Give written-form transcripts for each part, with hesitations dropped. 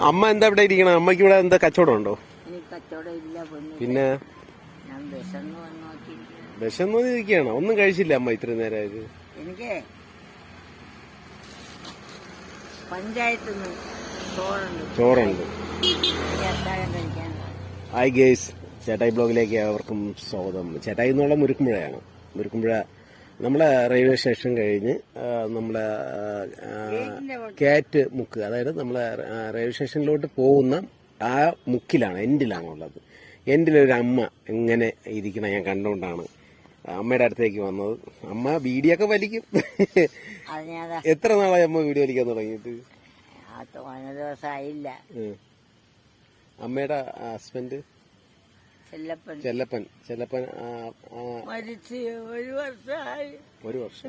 അമ്മ എന്താ ഇവിടെ ഇരിക്കണം? അമ്മയ്ക്ക് ഇവിടെ എന്താ കച്ചവടം ഉണ്ടോ? കച്ചവടം ഇല്ല. പിന്നെ ഞാൻ വിശന്നു ഇരിക്കുകയാണോ? ഒന്നും കഴിച്ചില്ല അമ്മ ഇത്ര നേരമായത്? എനിക്ക് പഞ്ചായത്ത് ചോറുണ്ട്. ഹായ് ഗേസ്, ചേട്ടായി ബ്ലോഗിലേക്ക് അവർക്കും സ്വാഗതം. ചേട്ടായി എന്നുള്ള മുരുക്കുമ്പുഴയാണ്. മുരുക്കുമ്പുഴ നമ്മളെ റെയിൽവേ സ്റ്റേഷൻ കഴിഞ്ഞ് നമ്മളെ കാറ്റ് മുക്ക്, അതായത് നമ്മളെ റെയിൽവേ സ്റ്റേഷനിലോട്ട് പോകുന്ന ആ മുക്കിലാണ്, എൻഡിലാണുള്ളത്. എൻഡിലൊരു അമ്മ ഇങ്ങനെ ഇരിക്കണ ഞാൻ കണ്ടുകൊണ്ടാണ് അമ്മയുടെ അടുത്തേക്ക് വന്നത്. അമ്മ വീഡിയോ ഒക്കെ വലിക്കും. എത്ര നാളായി അമ്മ വീഡിയോ വലിക്കാൻ തുടങ്ങിയിട്ട്? ദിവസമായില്ല. അമ്മയുടെ ഹസ്ബൻഡ് ചെല്ലപ്പൻ മരിച്ച് ഒരു വർഷം.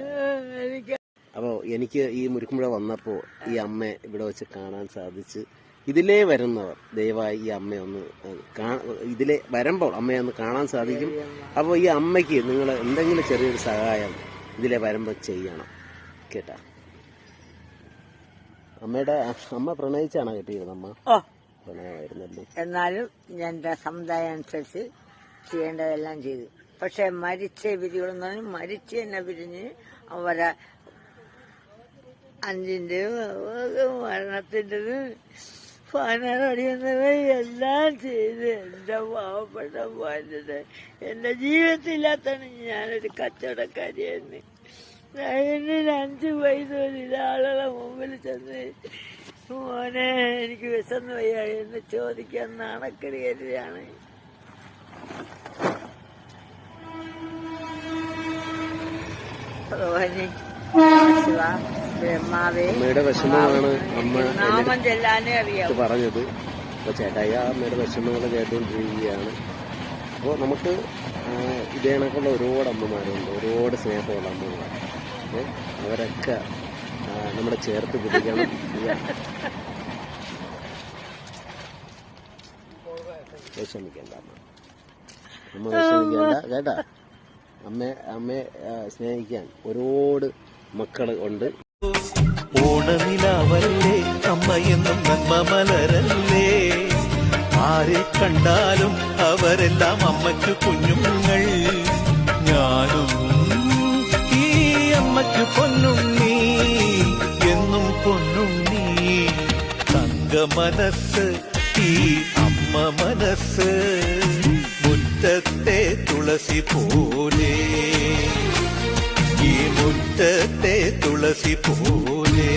അപ്പോ എനിക്ക് ഈ മുരുക്കുമ്പുഴ വന്നപ്പോ ഈ അമ്മ ഇവിടെ വെച്ച് കാണാൻ സാധിച്ച്. ഇതിലേ വരുന്നവർ ദയവായി ഈ അമ്മയൊന്ന് ഇതിലെ വരുമ്പോൾ അമ്മയെ ഒന്ന് കാണാൻ സാധിക്കും. അപ്പോൾ ഈ അമ്മയ്ക്ക് നിങ്ങൾ എന്തെങ്കിലും ചെറിയൊരു സഹായം ഇതിലെ വരുമ്പോൾ ചെയ്യണം കേട്ടാ. അമ്മ പ്രണയിച്ചാണോ കെട്ടിയിരുന്നത്? അമ്മ പ്രണയമായിരുന്നല്ലേ. എന്നാലും എന്റെ സമുദായം അനുസരിച്ച് ചെയ്യേണ്ടതെല്ലാം ചെയ്തു. പക്ഷെ മരിച്ച പിരികളെന്നാലും മരിച്ച് തന്നെ പിരിഞ്ഞ് അവരെ 5ന്റെയും മരണത്തിൻ്റെതും ഫാനടിയുന്നവ എല്ലാം ചെയ്ത് എന്റെ പാവപ്പെട്ട പോയത് എന്റെ ജീവിതത്തില്ലാത്താണ്. ഞാനൊരു കച്ചവടക്കാരിയായിരുന്നു. എന്നിന് 5 പൈസ ആളുകളെ മുമ്പിൽ ചെന്ന് മോനെ എനിക്ക് വിശന്ന് വയ്യ എന്ന് ചോദിക്കാൻ നാണക്കേട് കരുതിയാണ്. അമ്മയുടെ വിഷമമാണ് നാമം ചെല്ലാനേ അറിയാം പറഞ്ഞത്. അപ്പൊ ചേട്ടായി അമ്മയുടെ വിഷമങ്ങൾ കേട്ടുകൊണ്ടിരിക്കുകയാണ്. അപ്പോൾ നമുക്ക് ഇതേ കണക്കുള്ള ഒരുപാട് അമ്മമാരുണ്ട്, ഒരുപാട് സ്നേഹമുള്ള അമ്മമാർ. അവരൊക്കെ നമ്മളെ ചേർത്ത് പിടിക്കണം. വിഷമിക്കണ്ട അമ്മ വിഷമിക്കണ്ട കേട്ടാ. അമ്മയെ സ്നേഹിക്കാൻ ഒരുപാട് മക്കള് ഉണ്ട്. ഓണനിലാവല്ലേ അമ്മയെന്നും നന്മ മലരല്ലേ, ആരെ കണ്ടാലും അവരെല്ലാം അമ്മയ്ക്ക് കുഞ്ഞുങ്ങൾ. ഞാനും ഈ അമ്മയ്ക്ക് പൊന്നുണ്ണി, എന്നും പൊന്നുണ്ണി. തങ്ക മനസ്സ് ഈ അമ്മ മനസ്സ്, മുറ്റത്തെ തുളസി പോലെ, ഈ മുറ്റത്തെ തുളസി പോലെ.